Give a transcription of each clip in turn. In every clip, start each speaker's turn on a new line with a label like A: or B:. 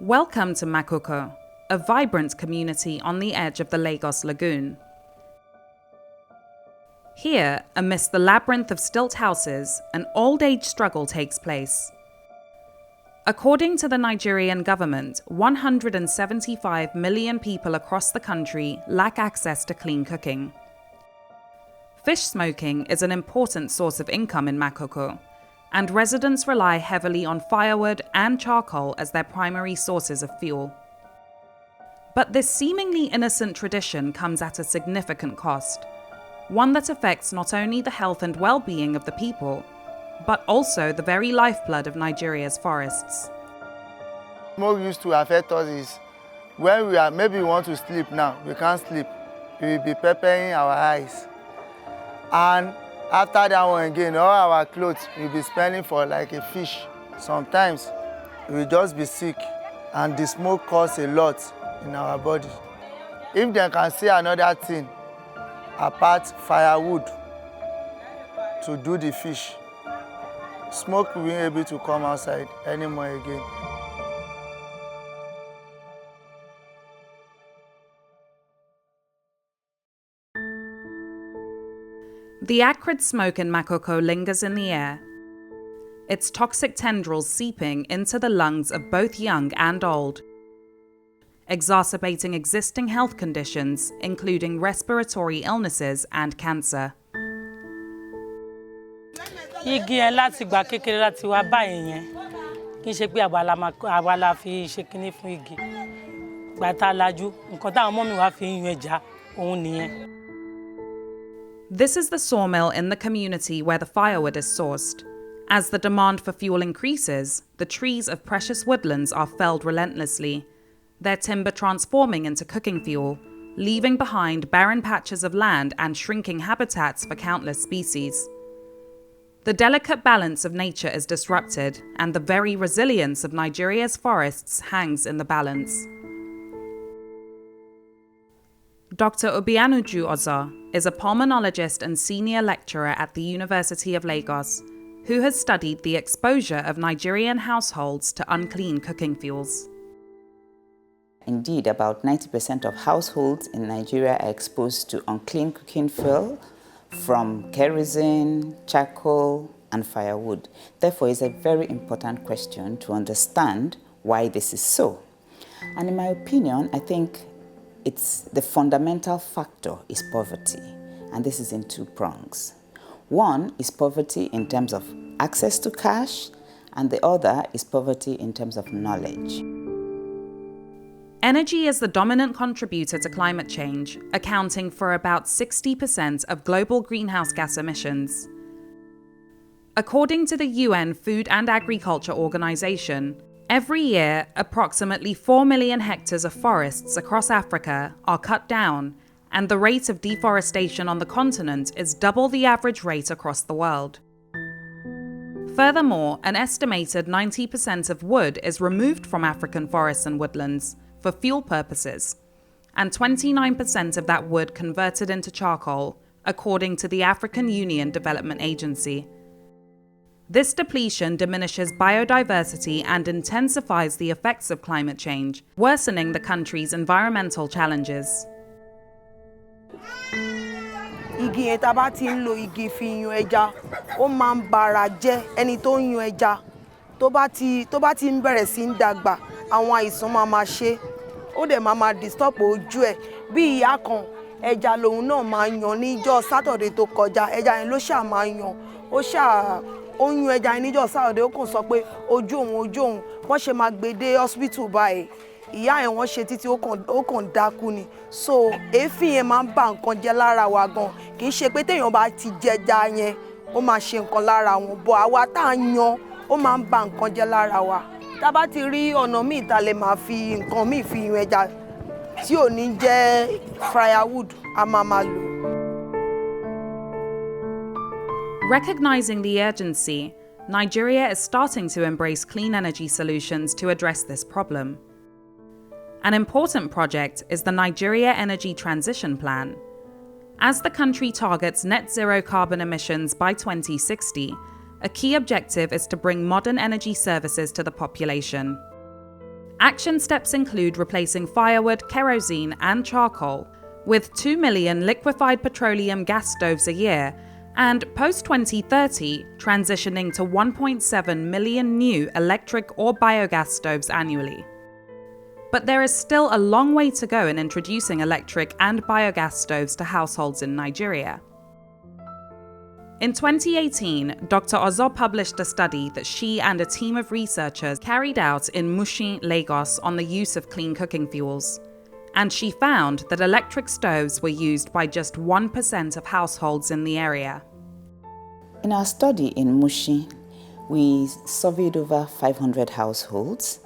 A: Welcome to Makoko, a vibrant community on the edge of the Lagos Lagoon. Here, amidst the labyrinth of stilt houses, an old-age struggle takes place. According to the Nigerian government, 175 million people across the country lack access to clean cooking. Fish smoking is an important source of income in Makoko, and residents rely heavily on firewood and charcoal as their primary sources of fuel. But this seemingly innocent tradition comes at a significant cost, one that affects not only the health and well-being of the people, but also the very lifeblood of Nigeria's forests.
B: Smoke used to affect us is when maybe we want to sleep now, we can't sleep. We will be peppering our eyes. And after that one again, all our clothes we'll be smelling for like a fish. Sometimes we'll just be sick, and the smoke causes a lot in our body. If they can say another thing apart firewood to do the fish, smoke will be able to come outside anymore again.
A: The acrid smoke in Makoko lingers in the air, its toxic tendrils seeping into the lungs of both young and old, exacerbating existing health conditions, including respiratory illnesses and cancer.
C: Igi yẹn láti gbà kékeré láti wá báyìí yẹn kì í ṣe pé àwa la fi ṣe kinní fún igi. Gbà tá lajú nǹkan táwọn ọmọ mi wá fi ń yún ẹja òun nìyẹn.
A: This is the sawmill in the community where the firewood is sourced. As the demand for fuel increases, the trees of precious woodlands are felled relentlessly, their timber transforming into cooking fuel, leaving behind barren patches of land and shrinking habitats for countless species. The delicate balance of nature is disrupted, and the very resilience of Nigeria's forests hangs in the balance. Dr. Obianuju Oza is a pulmonologist and senior lecturer at the University of Lagos, who has studied the exposure of Nigerian households to unclean cooking fuels.
D: Indeed, about 90% of households in Nigeria are exposed to unclean cooking fuel from kerosene, charcoal, and firewood. Therefore, it's a very important question to understand why this is so. And in my opinion, I think the fundamental factor is poverty, and this is in two prongs. One is poverty in terms of access to cash, and the other is poverty in terms of knowledge.
A: Energy is the dominant contributor to climate change, accounting for about 60% of global greenhouse gas emissions. According to the UN Food and Agriculture Organization, every year, approximately 4 million hectares of forests across Africa are cut down, and the rate of deforestation on the continent is double the average rate across the world. Furthermore, an estimated 90% of wood is removed from African forests and woodlands for fuel purposes, and 29% of that wood converted into charcoal, according to the African Union Development Agency. This depletion diminishes biodiversity and intensifies the effects of climate change, worsening the country's environmental challenges.
E: Igi yẹn tá bá ti ń lo igi fi yún ẹja, ó máa ń bara jẹ́ ẹni tó ń yún ẹja. Tó bá ti ń bẹ̀rẹ̀ sí ń dàgbà, àwọn àìsàn máa ṣe. Ó dẹ̀ máa disturb ojú ẹ̀. Bí ìyá kan, ẹja lòun náà máa yan níjọ́ Saturday tó kọjá. Ẹja yẹn ló ṣáà máa yan. Ó yún ẹja yẹn níjọ́ Saturday, ó kàn sọ pé ojú òun. Wọ́n ṣe máa gbé dé hospital báyìí. Ìyá yẹn wọ́n ṣe títí ó kàn dákú ni. So èéfín yẹn máa ń bà nǹkan jẹ́ lára wa gan. Kì í ṣe pé téèyàn bá ti jẹja yẹn, ó máa ṣe nǹkan lára wọn. Bọ̀ àwa tá à ń yan, ó máa ń bà nǹkan jẹ́ lára wa. Tá bá ti rí ọ̀nà míì tá lè máa fi nǹkan míì fi yún ẹja tí ò ní jẹ́ firewood, a máa lò.
A: Recognizing the urgency, Nigeria is starting to embrace clean energy solutions to address this problem. An important project is the Nigeria Energy Transition Plan. As the country targets net zero carbon emissions by 2060, a key objective is to bring modern energy services to the population. Action steps include replacing firewood, kerosene, and charcoal with 2 million liquefied petroleum gas stoves a year, and post-2030, transitioning to 1.7 million new electric or biogas stoves annually. But there is still a long way to go in introducing electric and biogas stoves to households in Nigeria. In 2018, Dr. Ozo published a study that she and a team of researchers carried out in Mushin, Lagos on the use of clean cooking fuels. And she found that electric stoves were used by just 1% of households in the area.
D: In our study in Mushin, we surveyed over 500 households,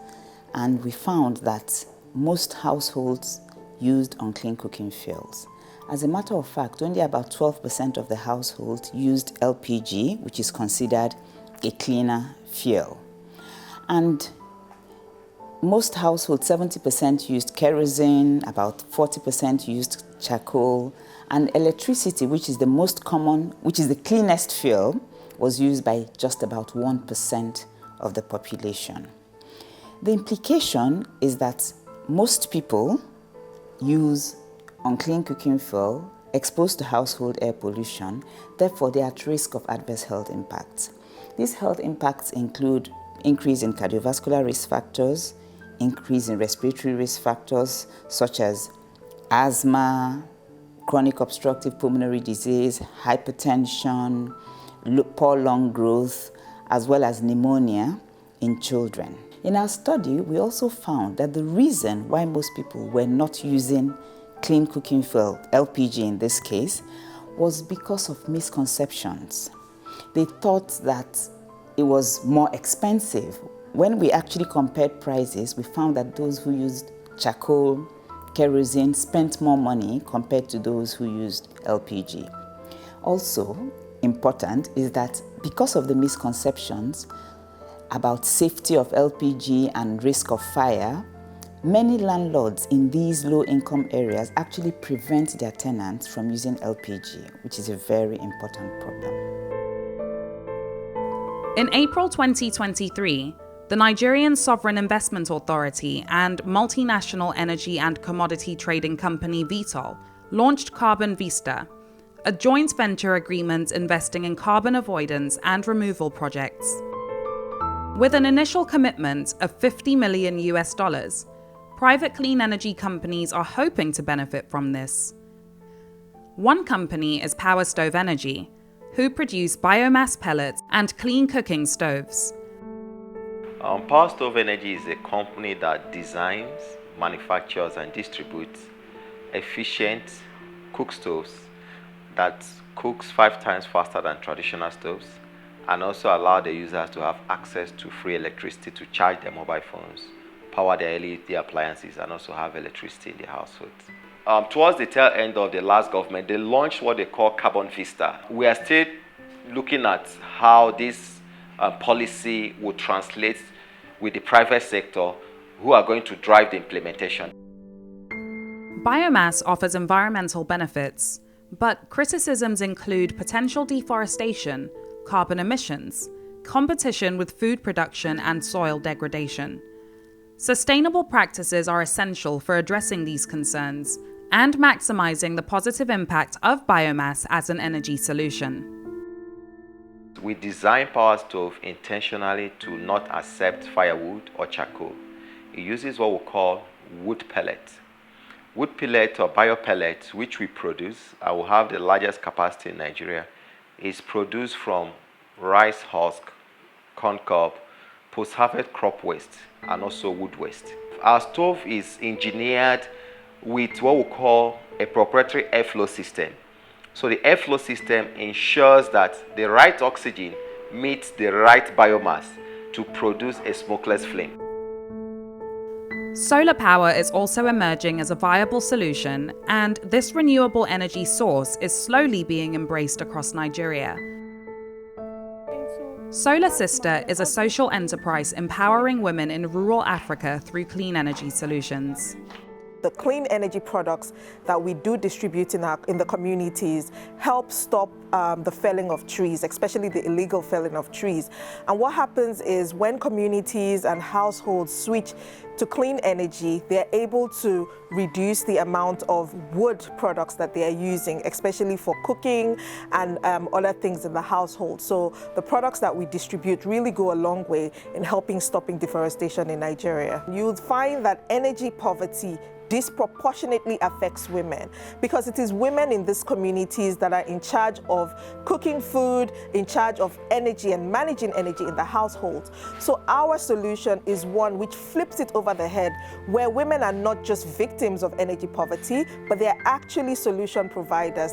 D: and we found that most households used unclean cooking fuels. As a matter of fact, only about 12% of the households used LPG, which is considered a cleaner fuel. And most households, 70% used kerosene, about 40% used charcoal, and electricity, which is the most common, which is the cleanest fuel, was used by just about 1% of the population. The implication is that most people use unclean cooking fuel exposed to household air pollution, therefore they are at risk of adverse health impacts. These health impacts include increase in cardiovascular risk factors, increase in respiratory risk factors such as asthma, chronic obstructive pulmonary disease, hypertension, poor lung growth, as well as pneumonia in children. In our study, we also found that the reason why most people were not using clean cooking fuel, LPG in this case, was because of misconceptions. They thought that it was more expensive. When we actually compared prices, we found that those who used charcoal, kerosene spent more money compared to those who used LPG. Also important is that because of the misconceptions about safety of LPG and risk of fire, many landlords in these low-income areas actually prevent their tenants from using LPG, which is a very important problem.
A: In April 2023, the Nigerian Sovereign Investment Authority and multinational energy and commodity trading company Vitol launched Carbon Vista, a joint venture agreement investing in carbon avoidance and removal projects. With an initial commitment of $50 million, private clean energy companies are hoping to benefit from this. One company is Power Stove Energy, who produce biomass pellets and clean cooking stoves.
F: Power Stove Energy is a company that designs, manufactures, and distributes efficient cook stoves that cooks 5 times faster than traditional stoves, and also allow the users to have access to free electricity to charge their mobile phones, power their LED appliances, and also have electricity in their households. Towards the tail end of the last government, they launched what they call Carbon Vista. We are still looking at how this policy would translate with the private sector, who are going to drive the implementation.
A: Biomass offers environmental benefits, but criticisms include potential deforestation, carbon emissions, competition with food production, and soil degradation. Sustainable practices are essential for addressing these concerns and maximizing the positive impact of biomass as an energy solution.
F: We designed Power Stove intentionally to not accept firewood or charcoal. It uses what we call wood pellet. Wood pellet or biopellet, which we produce, and will have the largest capacity in Nigeria, is produced from rice husk, corn cob, post-harvest crop waste, and also wood waste. Our stove is engineered with what we call a proprietary airflow system. So the airflow system ensures that the right oxygen meets the right biomass to produce a smokeless flame.
A: Solar power is also emerging as a viable solution, and this renewable energy source is slowly being embraced across Nigeria. Solar Sister is a social enterprise empowering women in rural Africa through clean energy solutions.
G: The clean energy products that we do distribute in the communities help stop the felling of trees, especially the illegal felling of trees. And what happens is when communities and households switch to clean energy, they're able to reduce the amount of wood products that they are using, especially for cooking and other things in the household. So the products that we distribute really go a long way in helping stopping deforestation in Nigeria. You'll find that energy poverty disproportionately affects women because it is women in these communities that are in charge of cooking food, in charge of energy and managing energy in the household. So our solution is one which flips it over the head, where women are not just victims of energy poverty, but they are actually solution providers.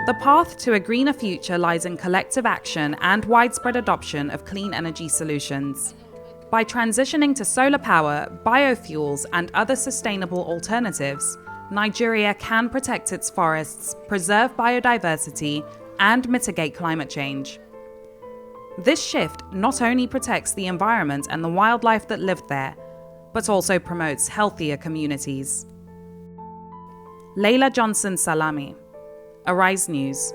A: The path to a greener future lies in collective action and widespread adoption of clean energy solutions. By transitioning to solar power, biofuels, and other sustainable alternatives, Nigeria can protect its forests, preserve biodiversity, and mitigate climate change. This shift not only protects the environment and the wildlife that lived there, but also promotes healthier communities. Laila Johnson-Salami, Arise News.